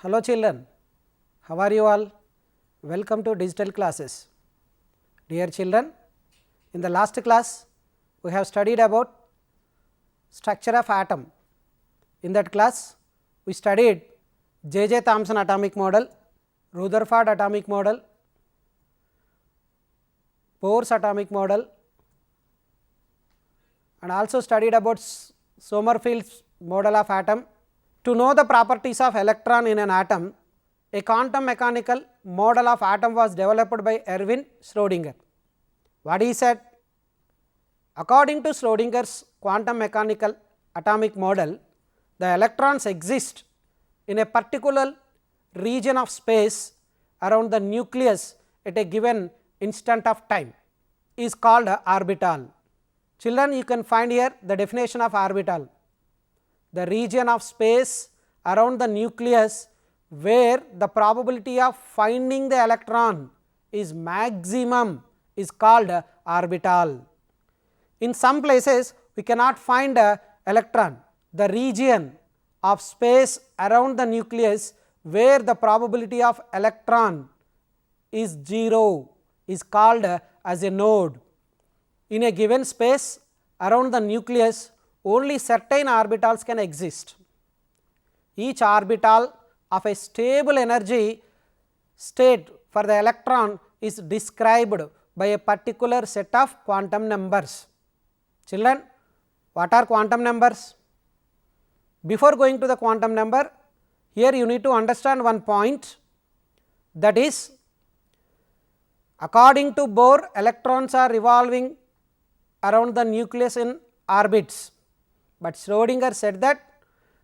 Hello children, how are you all? Welcome to digital classes. Dear children, in the last class we have studied about structure of atom. In that class we studied J.J. Thomson atomic model, Rutherford atomic model, Bohr's atomic model, and also studied about Sommerfield's model of atom. To know the properties of electron in an atom, a quantum mechanical model of atom was developed by Erwin Schrödinger. What he said? According to Schrödinger's quantum mechanical atomic model, the electrons exist in a particular region of space around the nucleus at a given instant of time is called orbital. Children, you can find here the definition of orbital. The region of space around the nucleus where the probability of finding the electron is maximum is called orbital. In some places we cannot find a electron. The region of space around the nucleus where the probability of electron is 0 is called as a node. In a given space around the nucleus, only certain orbitals can exist. Each orbital of a stable energy state for the electron is described by a particular set of quantum numbers. Children, what are quantum numbers? Before going to the quantum number, here you need to understand one point, that is, according to Bohr, electrons are revolving around the nucleus in orbits, but Schrödinger said that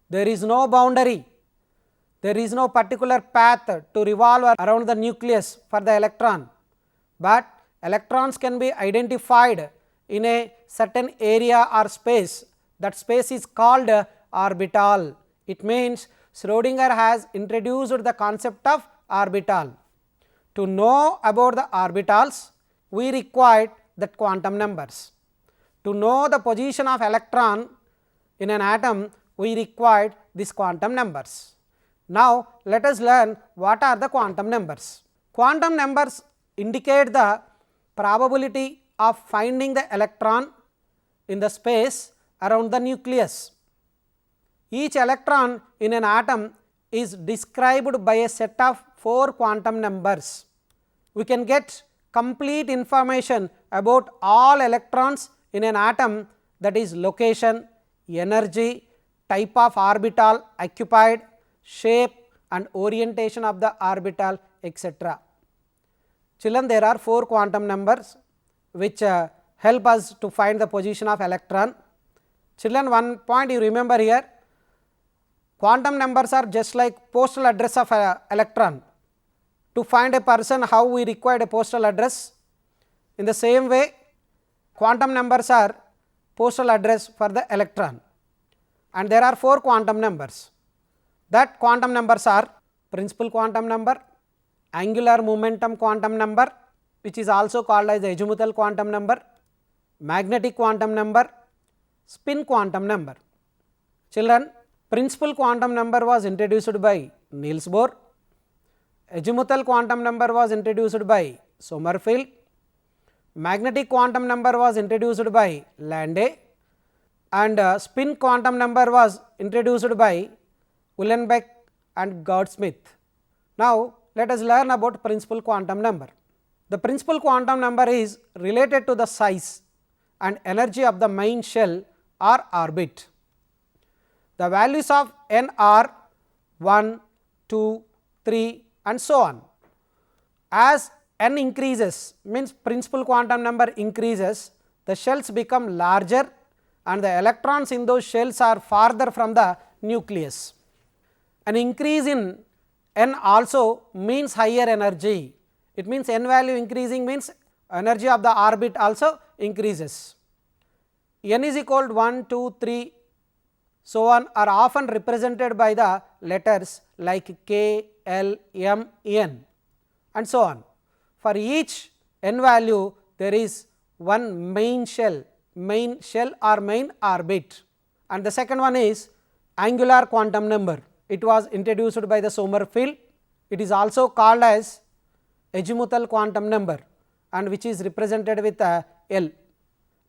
there is no boundary, there is no particular path to revolve around the nucleus for the electron, but electrons can be identified in a certain area or space. That space is called orbital. It means Schrödinger has introduced the concept of orbital. To know about the orbitals, we required the quantum numbers. To know the position of electron in an atom, we required these quantum numbers. Now, let us learn what are the quantum numbers. Quantum numbers indicate the probability of finding the electron in the space around the nucleus. Each electron in an atom is described by a set of 4 quantum numbers. We can get complete information about all electrons in an atom, that is location, energy, type of orbital occupied, shape and orientation of the orbital, etc. Children, there are 4 quantum numbers which help us to find the position of electron. Children, one point you remember here, quantum numbers are just like postal address of electron. To find a person, how we required a postal address, in the same way quantum numbers are postal address for the electron, and there are 4 quantum numbers. That quantum numbers are principal quantum number, angular momentum quantum number, which is also called as the azimuthal quantum number, magnetic quantum number, spin quantum number. Children, principal quantum number was introduced by Niels Bohr, azimuthal quantum number was introduced by Sommerfeld, magnetic quantum number was introduced by Landé, and spin quantum number was introduced by Uhlenbeck and Goudsmit. Now, let us learn about principal quantum number. The principal quantum number is related to the size and energy of the main shell or orbit. The values of n are 1, 2, 3 and so on. As n increases, means principal quantum number increases, the shells become larger and the electrons in those shells are farther from the nucleus. An increase in n also means higher energy. It means n value increasing means energy of the orbit also increases. N is equal to 1, 2, 3, so on are often represented by the letters like K, L, M, N and so on. For each n value there is one main shell or main orbit, and the second one is angular quantum number. it was introduced by the Sommerfeld. It is also called as azimuthal quantum number and which is represented with a L.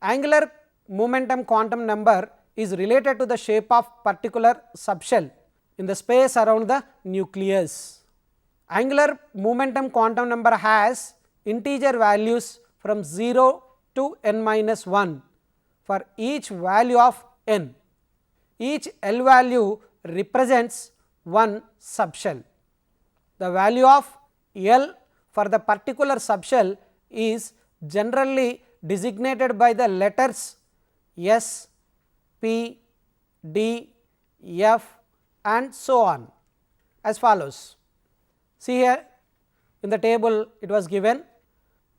Angular momentum quantum number is related to the shape of particular subshell in the space around the nucleus. Angular momentum quantum number has integer values from 0 to n minus 1 for each value of n. Each L value represents one subshell. The value of L for the particular subshell is generally designated by the letters S, P, D, F and so on as follows. See here in the table it was given,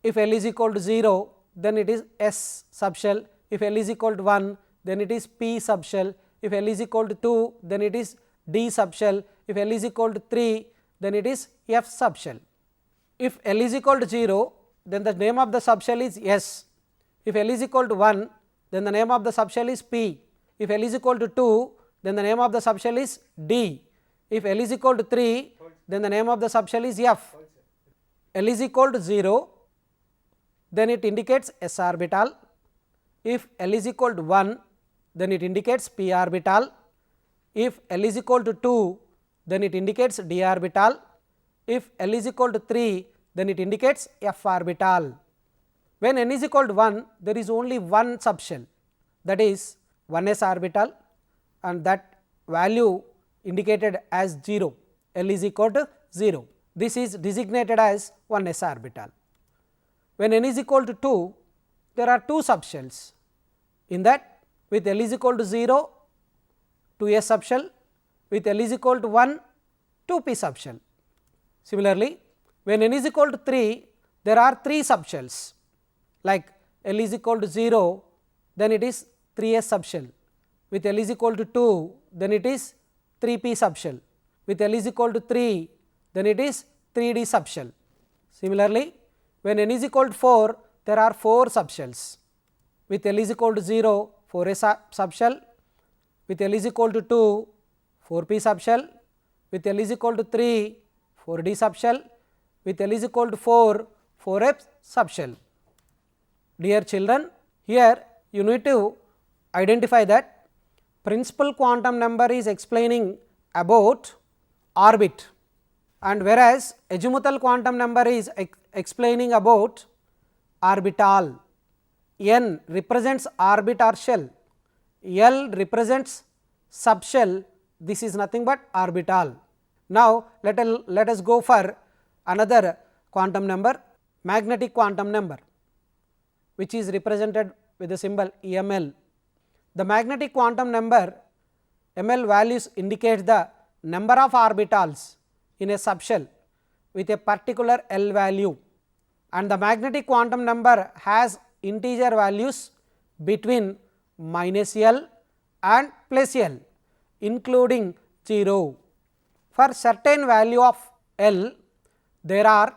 if L is equal to 0 then it is S subshell, if L is equal to 1 then it is P subshell, if L is equal to 2 then it is D subshell, if L is equal to 3 then it is F subshell. If L is equal to 0 then the name of the subshell is S, if L is equal to 1 then the name of the subshell is P, if L is equal to 2 then the name of the subshell is D, if L is equal to 3 then the name of the subshell is F. L is equal to 0 then it indicates S orbital, if L is equal to 1 then it indicates P orbital, if L is equal to 2 then it indicates D orbital, if L is equal to 3 then it indicates F orbital. When n is equal to 1 there is only one subshell, that is 1s orbital and that value indicated as 0, L is equal to 0. This is designated as 1s orbital. When n is equal to 2 there are two subshells, in that with L is equal to 0 2s subshell, with L is equal to 1 2p subshell. Similarly, when n is equal to 3 there are three subshells, like L is equal to 0 then it is 3s subshell, with L is equal to 2 then it is 3p subshell, with L is equal to 3 then it is 3d subshell. Similarly, when n is equal to 4 there are 4 subshells, with L is equal to 0 4s subshell, with L is equal to 2 4p subshell, with L is equal to 3 4d subshell, with L is equal to 4 4f subshell. Dear children, here you need to identify that principal quantum number is explaining about orbit, and whereas azimuthal quantum number is explaining about orbital. N represents orbit or shell, L represents subshell, this is nothing but orbital. Now, let us go for another quantum number, magnetic quantum number, which is represented with the symbol EML. The magnetic quantum number ML values indicate the number of orbitals in a subshell with a particular L value, and the magnetic quantum number has integer values between -L and +L including 0. For certain value of L there are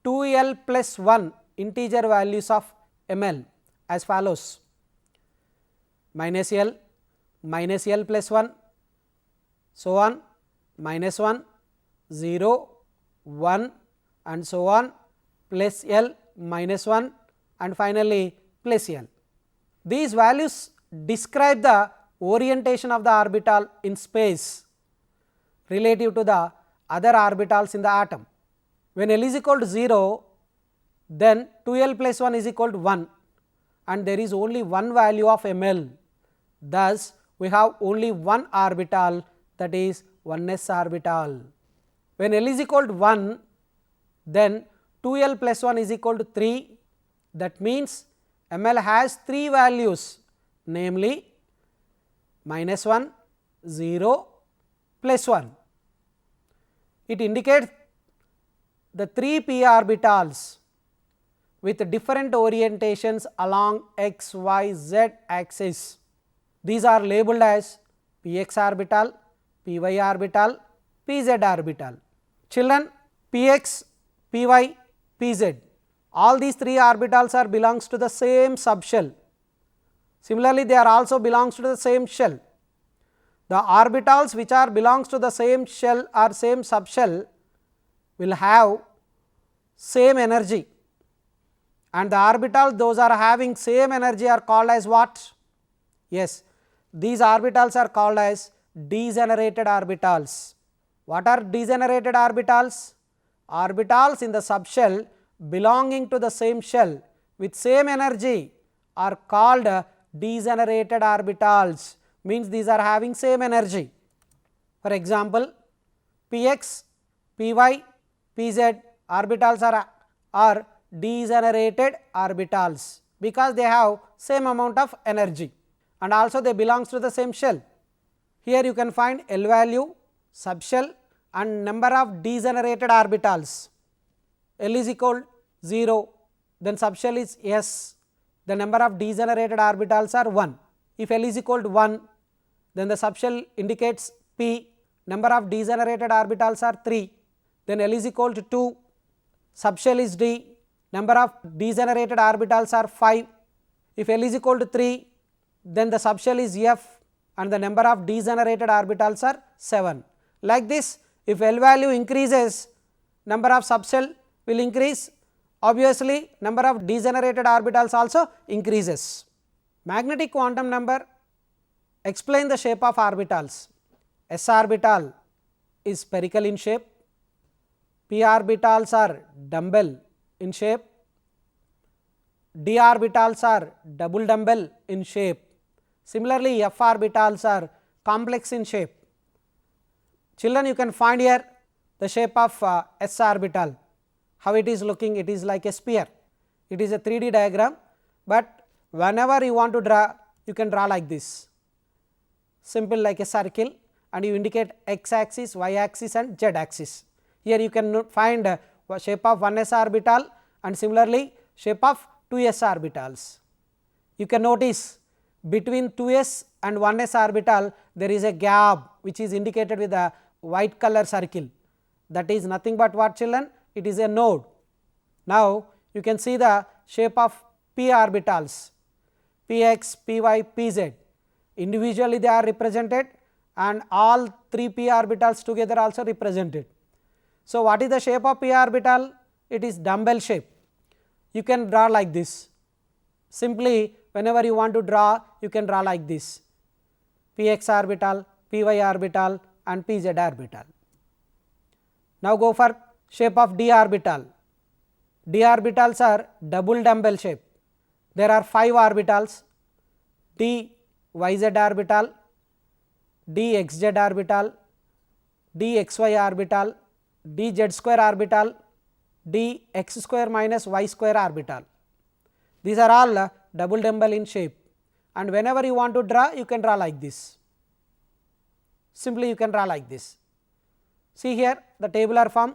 2L plus 1 integer values of ML as follows: -L, -L plus 1, so on, -1, 0, 1 and so on, +L, -1 and finally +L. These values describe the orientation of the orbital in space relative to the other orbitals in the atom. When L is equal to 0, then 2L plus 1 is equal to 1 and there is only one value of ML. Thus, we have only one orbital, that is 1s orbital. When L is equal to 1, then 2L plus 1 is equal to 3. That means ML has 3 values, namely -1, 0, +1. It indicates the 3 p orbitals with different orientations along x, y, z axis. These are labeled as px orbital, py orbital, pz orbital. Children, px, py, pz, all these 3 orbitals are belongs to the same subshell. Similarly, they are also belongs to the same shell. the orbitals which are belongs to the same shell or same subshell will have same energy, and the orbitals those are having same energy are called as what? Yes, these orbitals are called as degenerated orbitals. What are degenerated orbitals? Orbitals in the subshell belonging to the same shell with same energy are called degenerated orbitals, means these are having same energy. For example, px, py, pz orbitals are degenerated orbitals because they have same amount of energy and also they belongs to the same shell. Here you can find L value, subshell and number of degenerated orbitals. L is equal 0, then subshell is S, the number of degenerated orbitals are 1. If L is equal to 1, then the subshell indicates P, number of degenerated orbitals are 3, then L is equal to 2, subshell is D, number of degenerated orbitals are 5. If L is equal to 3, then the subshell is F and the number of degenerated orbitals are 7. Like this, if L value increases, number of subshell will increase, obviously number of degenerated orbitals also increases. Magnetic quantum number, explain the shape of orbitals. S orbital is spherical in shape, p orbitals are dumbbell in shape, d orbitals are double dumbbell in shape. Similarly, f orbitals are complex in shape. Children, you can find here the shape of s orbital, how it is looking. It is like a sphere. It is a 3D diagram, but whenever you want to draw, you can draw like this, simple like a circle, and you indicate x axis, y axis and z axis. Here you can find shape of 1s orbital and similarly shape of 2s orbitals. You can notice between 2s and 1s orbital there is a gap which is indicated with a white color circle. That is nothing but what, children? It is a node. Now you can see the shape of p orbitals, px, py, pz. Individually they are represented and all 3 p orbitals together also represented. So what is the shape of p orbital? It is dumbbell shape. You can draw like this. Simply whenever you want to draw, you can draw like this, px orbital, py orbital and pz orbital. Now go for shape of d orbital. D orbitals are double dumbbell shape. There are 5 orbitals, d yz orbital, d xz orbital, d xy orbital, d z square orbital, d x square minus y square orbital. These are all double dumbbell in shape, and whenever you want to draw, you can draw like this. Simply you can draw like this. See here the tabular form,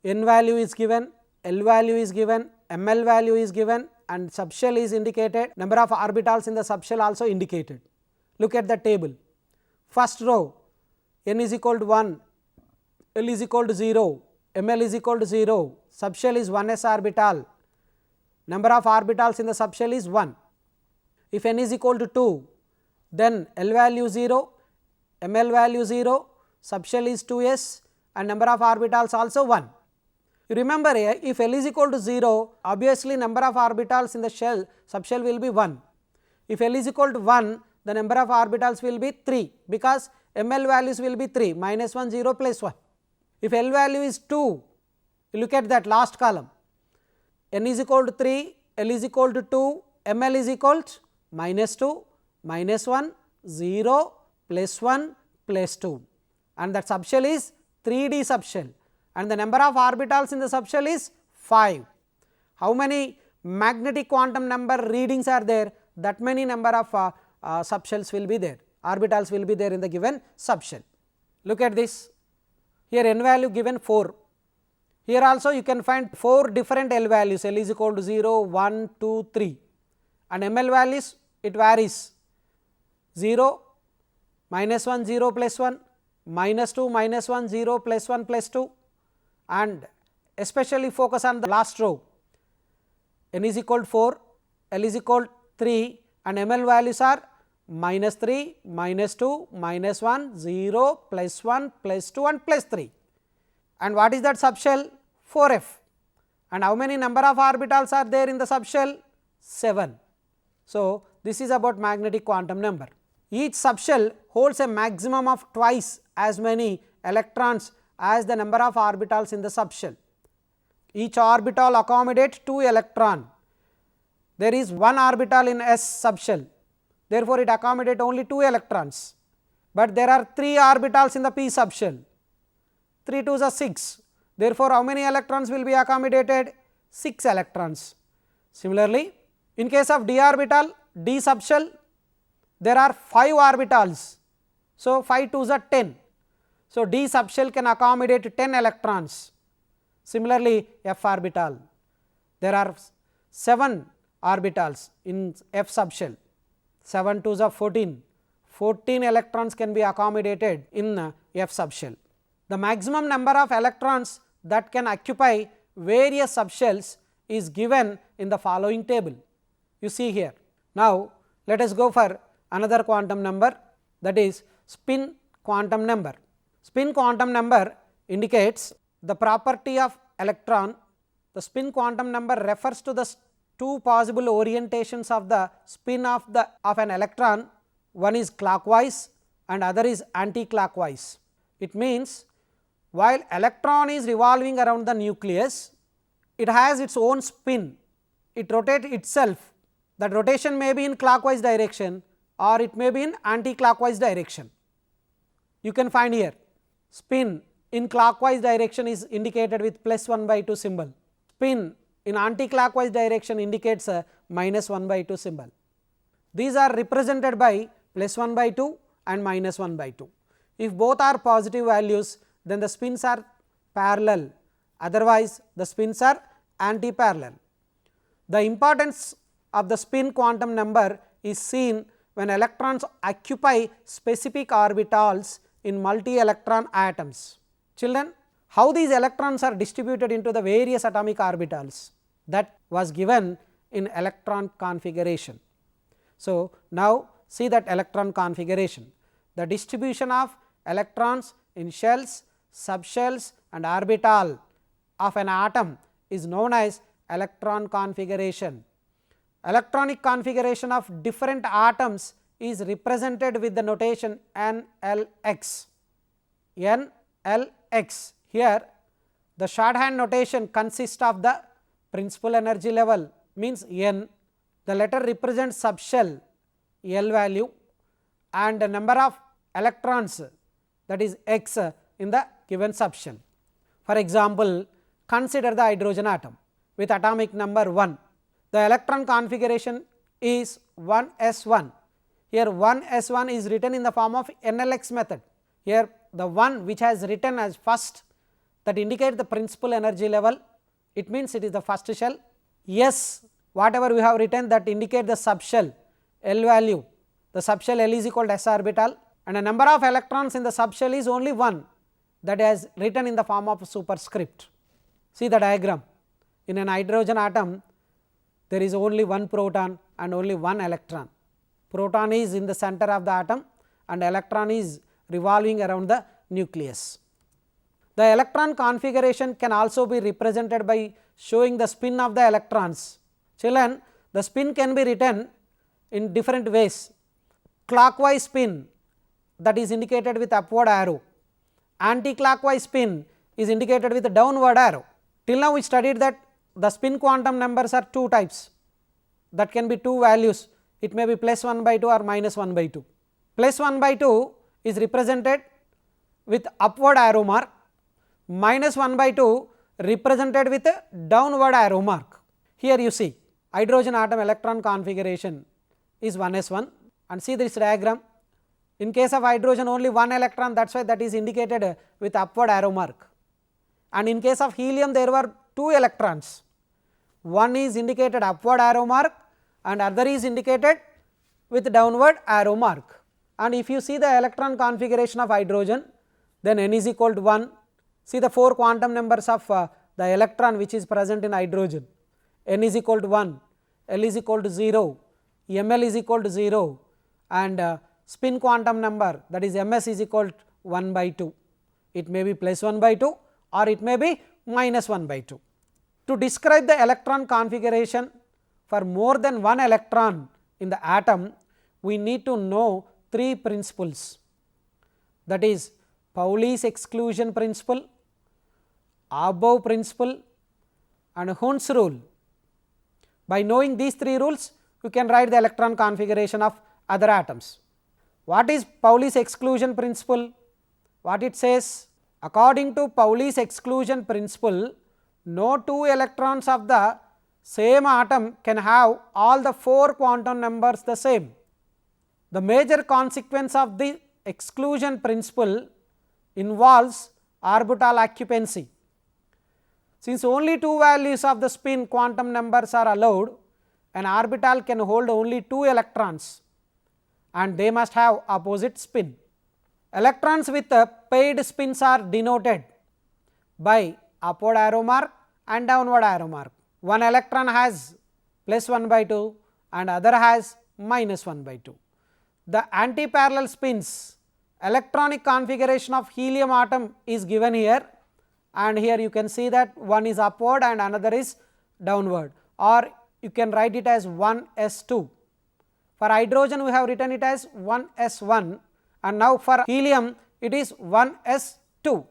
n value is given, L value is given, ML value is given and subshell is indicated, number of orbitals in the subshell also indicated. Look at the table. First row, n is equal to 1, L is equal to 0, ML is equal to 0, subshell is 1s orbital, number of orbitals in the subshell is 1. If n is equal to 2, then L value 0, ML value 0, subshell is 2s and number of orbitals also 1. You remember here, if L is equal to 0, obviously number of orbitals in the shell subshell will be 1. If L is equal to 1, the number of orbitals will be 3 because ML values will be 3, minus 1, 0, plus 1. If L value is 2, look at that last column, n is equal to 3, L is equal to 2, ML is equal to minus 2, minus 1, 0, plus 1, plus 2, and that subshell is 3D subshell and the number of orbitals in the subshell is 5. How many magnetic quantum number readings are there? That many number of subshells will be there, orbitals will be there in the given subshell. Look at this, here n value given 4. Here also you can find 4 different L values, L is equal to 0, 1, 2, 3 and ML values it varies 0, minus 1, 0, plus 1, minus 2, minus 1, 0, plus 1, plus 2 and especially focus on the last row, n is equal to 4, L is equal to 3 and ML values are minus 3, minus 2, minus 1, 0, plus 1, plus 2 and plus 3. And what is that subshell? 4f. And how many number of orbitals are there in the subshell? 7. So, this is about magnetic quantum number. Each subshell holds a maximum of twice as many electrons as the number of orbitals in the subshell. Each orbital accommodates 2 electrons. There is 1 orbital in S subshell, therefore, it accommodates only 2 electrons, but there are 3 orbitals in the P subshell, 3 2s are 6, therefore, how many electrons will be accommodated? 6 electrons. Similarly, in case of d orbital, d subshell, there are 5 orbitals, so 5 2s are 10. So, d subshell can accommodate 10 electrons. Similarly, f orbital, there are 7 orbitals in f subshell, 7 2s are 14, 14 electrons can be accommodated in f subshell. The maximum number of electrons that can occupy various subshells is given in the following table. You see here. Now, let us go for another quantum number, that is spin quantum number. Spin quantum number indicates the property of electron. The spin quantum number refers to the 2 possible orientations of the spin of an electron, one is clockwise and other is anti-clockwise. It means while electron is revolving around the nucleus, it has its own spin, it rotates itself. That rotation may be in clockwise direction or it may be in anti-clockwise direction. You can find here spin in clockwise direction is indicated with plus 1/2 symbol, spin in anti-clockwise direction indicates a minus 1/2 symbol. These are represented by plus 1/2 and minus 1/2. If both are positive values, then the spins are parallel, otherwise the spins are anti-parallel. The importance of the spin quantum number is seen when electrons occupy specific orbitals in multi-electron atoms. Children, how these electrons are distributed into the various atomic orbitals, that was given in electron configuration. So, now see that electron configuration. The distribution of electrons in shells, subshells and orbital of an atom is known as electron configuration. Electronic configuration of different atoms is represented with the notation NLX. NLX. Here the shorthand notation consists of the principal energy level, means N, the letter represents subshell L value and the number of electrons, that is X, in the given subshell. For example, consider the hydrogen atom with atomic number 1. The electron configuration is 1s1. Here 1s1 is written in the form of NLX method. Here the 1 which has written as first, that indicate the principal energy level, it means it is the first shell. S, whatever we have written, that indicate the subshell L value, the subshell L is equal to s orbital, and a number of electrons in the subshell is only 1, that is written in the form of superscript. See the diagram. In an hydrogen atom, there is only 1 proton and only 1 electron. Proton is in the center of the atom and electron is revolving around the nucleus. The electron configuration can also be represented by showing the spin of the electrons. Children, the spin can be written in different ways. Clockwise spin, that is indicated with upward arrow. Anti-clockwise spin is indicated with a downward arrow. Till now we studied that the spin quantum numbers are 2 types, that can be 2 values, it may be plus 1/2 or minus 1/2. Plus 1/2 is represented with upward arrow mark, minus 1/2 represented with a downward arrow mark. Here you see hydrogen atom electron configuration is 1s1, and see this diagram. In case of hydrogen only 1 electron, that is why that is indicated with upward arrow mark, and in case of helium there were 2 electrons, one is indicated upward arrow mark and other is indicated with downward arrow mark. And if you see the electron configuration of hydrogen, then n is equal to 1. See the 4 quantum numbers of the electron which is present in hydrogen. N is equal to 1, L is equal to 0, Ml is equal to 0 and spin quantum number, that is ms is equal to 1 by 2. It may be plus 1 by 2 or it may be minus 1 by 2. To describe the electron configuration for more than one electron in the atom, we need to know three principles, that is Pauli's exclusion principle, Above principle and Hund's rule. By knowing these three rules, you can write the electron configuration of other atoms. What is Pauli's exclusion principle? What it says? According to Pauli's exclusion principle, no two electrons of the same atom can have all the 4 quantum numbers the same. The major consequence of the exclusion principle involves orbital occupancy. Since only two values of the spin quantum numbers are allowed, an orbital can hold only 2 electrons and they must have opposite spin. Electrons with paired spins are denoted by upward arrow mark and downward arrow mark. One electron has plus 1 by 2 and other has minus 1 by 2. The anti-parallel spins electronic configuration of helium atom is given here, and here you can see that one is upward and another is downward, or you can write it as 1s2. For hydrogen we have written it as 1s1, and now for helium it is 1s2.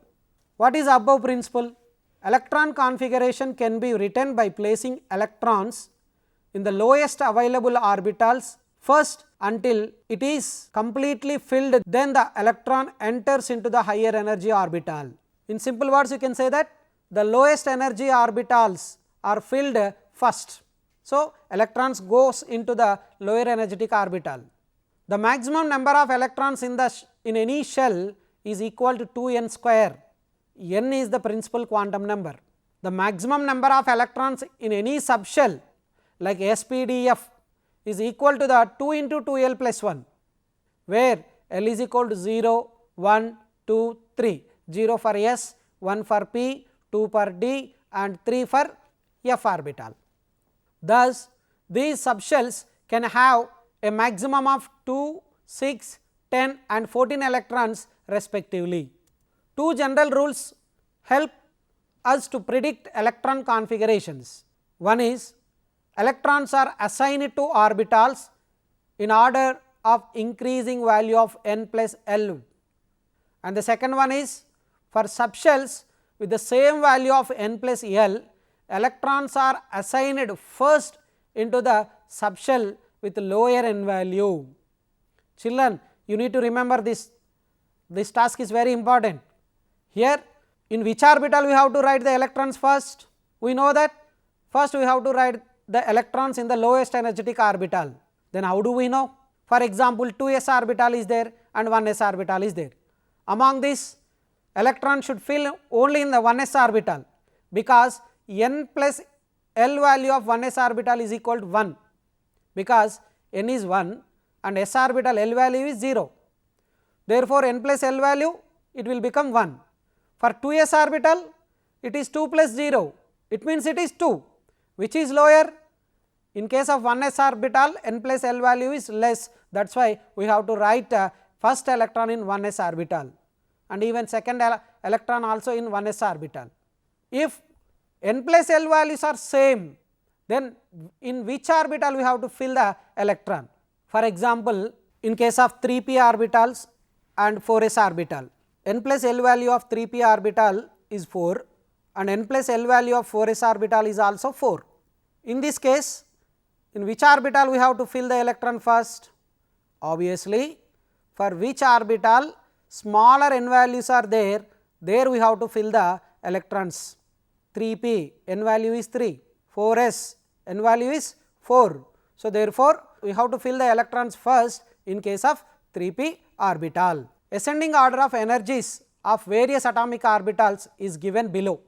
What is above principle? Electron configuration can be written by placing electrons in the lowest available orbitals first until it is completely filled, then the electron enters into the higher energy orbital. In simple words, you can say that the lowest energy orbitals are filled first. So, electrons goes into the lower energetic orbital. The maximum number of electrons in any shell is equal to 2n square. N is the principal quantum number. The maximum number of electrons in any subshell like SPDF is equal to the 2 into 2L plus 1, where L is equal to 0, 1, 2, 3, 0 for S, 1 for P, 2 for D and 3 for F orbital. Thus, these subshells can have a maximum of 2, 6, 10 and 14 electrons respectively. Two general rules help us to predict electron configurations. One is electrons are assigned to orbitals in order of increasing value of n plus L, and the second one is for subshells with the same value of n plus L, electrons are assigned first into the subshell with lower n value. Children, you need to remember this task is very important. Here in which orbital we have to write the electrons first? We know that first we have to write the electrons in the lowest energetic orbital. Then how do we know? For example, 2s orbital is there and 1s orbital is there. Among this, electron should fill only in the 1s orbital, because n plus L value of 1s orbital is equal to 1, because n is 1 and s orbital L value is 0. Therefore, n plus L value it will become 1. For 2s orbital it is 2 plus 0, it means it is 2. Which is lower? In case of 1s orbital, n plus L value is less, that is why we have to write first electron in 1s orbital and even second electron also in 1s orbital. If n plus L values are same, then in which orbital we have to fill the electron? For example, in case of 3p orbitals and 4s orbital, n plus L value of 3p orbital is 4 and n plus L value of 4s orbital is also 4. In this case, in which orbital we have to fill the electron first? Obviously, for which orbital smaller n values are there, there we have to fill the electrons. 3p n value is 3, 4s n value is 4. So, therefore, we have to fill the electrons first in case of 3p orbital. Ascending order of energies of various atomic orbitals is given below.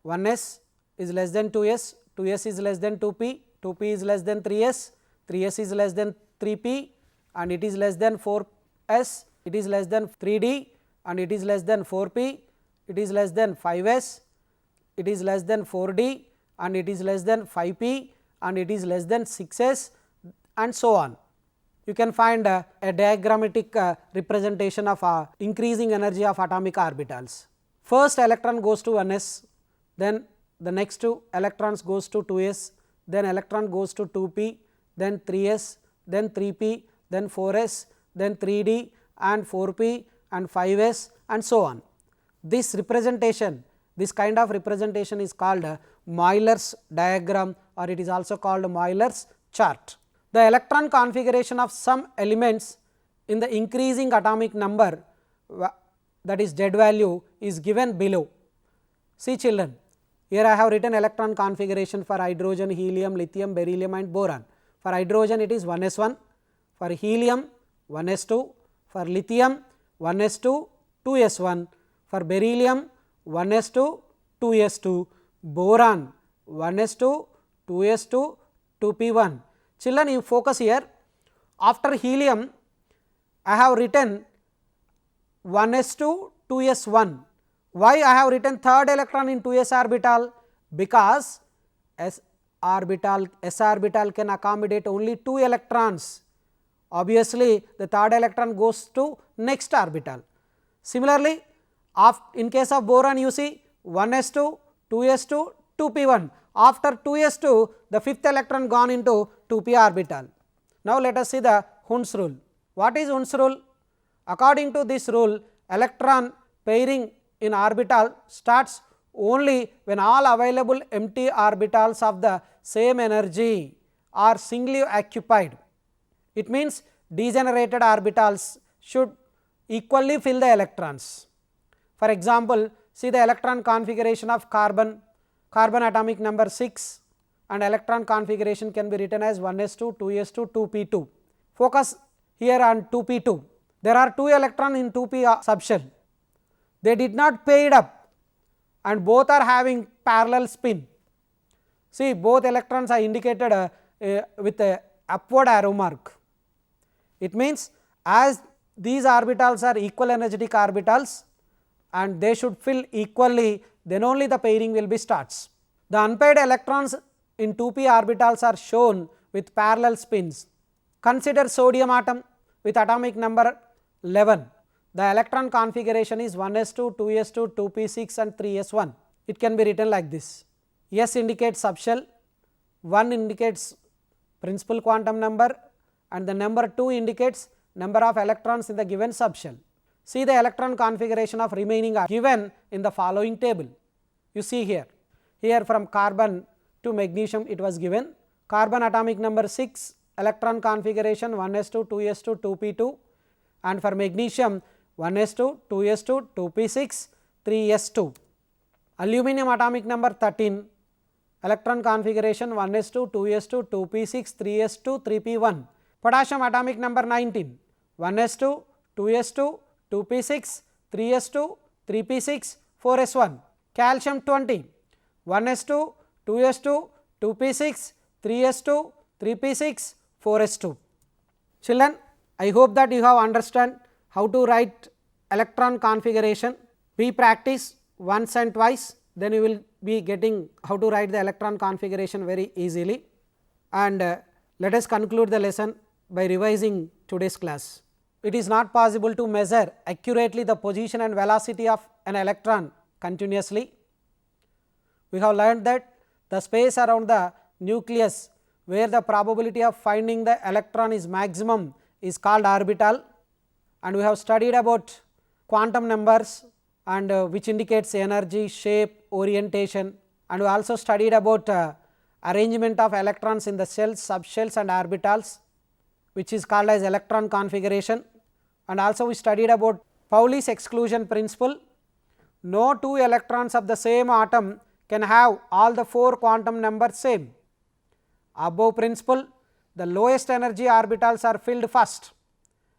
1s is less than 2s, 2s is less than 2p, 2p is less than 3s, 3s is less than 3p and it is less than 4s, it is less than 3d and it is less than 4p, it is less than 5s, it is less than 4d and it is less than 5p and it is less than 6s and so on. you can find a diagrammatic representation of increasing energy of atomic orbitals. First electron goes to 1s, then the next two electrons goes to 2s, then electron goes to 2p, then 3s, then 3p, then 4s, then 3d and 4p and 5s and so on. This representation, this kind of representation is called Euler's diagram, or it is also called Euler's chart. The electron configuration of some elements in the increasing atomic number, that is Z value, is given below. See children, here I have written electron configuration for hydrogen, helium, lithium, beryllium and boron. For hydrogen it is 1s1, for helium 1s2, for lithium 1s2, 2s1, for beryllium 1s2, 2s2, boron 1s2, 2s2, 2p1. Children, you focus here. After helium I have written 1s2, 2s1. Why I have written third electron in 2s orbital? Because s orbital can accommodate only 2 electrons. Obviously, the third electron goes to next orbital. Similarly, in case of boron you see 1s2, 2s2, 2p1. After 2s2, the fifth electron gone into 2p orbital. Now, let us see the Hund's rule. What is Hund's rule? According to this rule, electron pairing in orbital starts only when all available empty orbitals of the same energy are singly occupied. It means degenerated orbitals should equally fill the electrons. For example, see the electron configuration of carbon, carbon atomic number 6 and electron configuration can be written as 1s2, 2s2, 2p2. Focus here on 2p2. There are 2 electrons in 2p subshell. They did not pair up and both are having parallel spin. See, both electrons are indicated with a upward arrow mark. It means as these orbitals are equal energetic orbitals and they should fill equally, then only the pairing will be starts. The unpaired electrons in 2p orbitals are shown with parallel spins. Consider sodium atom with atomic number 11. The electron configuration is 1s2, 2s2, 2p6 and 3s1. It can be written like this. S indicates subshell, 1 indicates principal quantum number and the number 2 indicates number of electrons in the given subshell. See the electron configuration of remaining are given in the following table. You see here. Here from carbon to magnesium it was given. Carbon atomic number 6, electron configuration 1s2, 2s2, 2p2 and for magnesium 1s2, 2s2, 2p6, 3s2. Aluminum atomic number 13, electron configuration 1s2, 2s2, 2p6, 3s2, 3p1. Potassium atomic number 19, 1s2, 2s2, 2p6, 3s2, 3p6, 4s1. Calcium 20, 1s2, 2s2, 2p6, 3s2, 3p6, 4s2. Children, I hope that you have understand how to write electron configuration. We practice once and twice, then you will be getting how to write the electron configuration very easily. And let us conclude the lesson by revising today's class. It is not possible to measure accurately the position and velocity of an electron continuously. We have learned that the space around the nucleus where the probability of finding the electron is maximum is called orbital, and we have studied about quantum numbers and which indicates energy, shape, orientation, and we also studied about arrangement of electrons in the shells, subshells and orbitals, which is called as electron configuration, and also we studied about Pauli's exclusion principle. No 2 electrons of the same atom can have all the 4 quantum numbers same. Above principle, the lowest energy orbitals are filled first.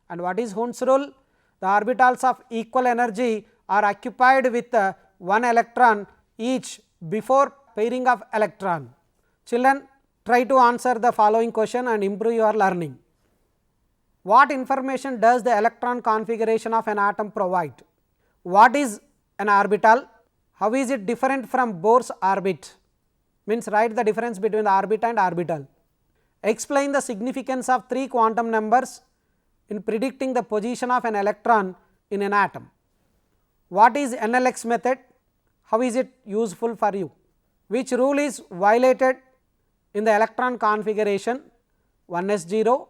And what is Hund's rule? The orbitals of equal energy are occupied with 1 electron each before pairing of electron. Children, try to answer the following question and improve your learning. What information does the electron configuration of an atom provide? What is an orbital? How is it different from Bohr's orbit? Means write the difference between the orbit and orbital. Explain the significance of 3 quantum numbers in predicting the position of an electron in an atom. What is NLX method? How is it useful for you? Which rule is violated in the electron configuration 1s0,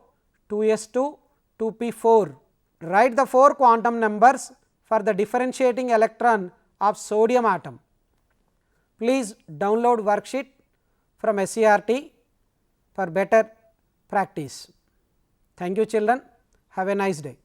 2s2, 2p4. Write the 4 quantum numbers for the differentiating electron of sodium atom. Please download worksheet from SCRT for better practice. Thank you children. Have a nice day.